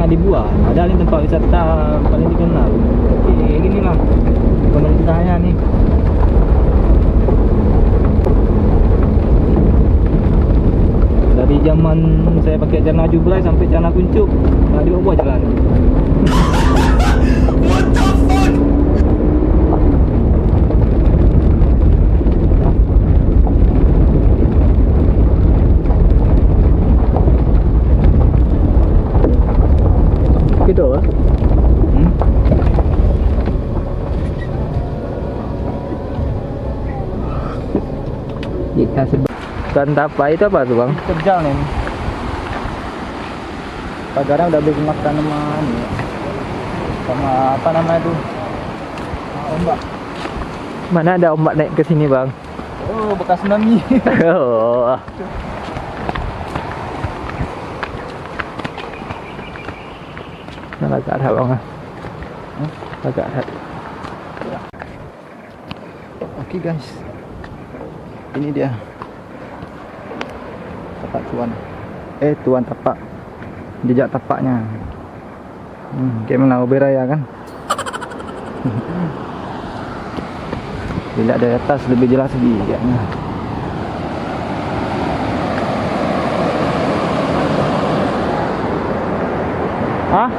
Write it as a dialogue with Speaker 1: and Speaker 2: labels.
Speaker 1: nak dibuat. Ada ni tempat wisata paling dikenal. Okey, gini lah pemerintahnya ni. Dari zaman saya pakai Cana Jublai sampai Cana Kuncup, dah dibuat jalan. What the fuck? Gitu lah. Kita dan tapak itu apa tuh bang?
Speaker 2: Terjal nih. Pagarnya udah bikin makan tanaman ya. Sama apa namanya tuh? Ombak.
Speaker 1: Mana ada ombak naik ke sini bang?
Speaker 2: Oh, bekas tsunami.
Speaker 1: Oh. Nah, agak ada bang. Agak ada.
Speaker 2: Oke guys, ini dia tapak tuan. Tuan tapak, jejak tapaknya. Kayak menang beraya kan? Bila dari atas lebih jelas lagi kayaknya.
Speaker 1: Hah?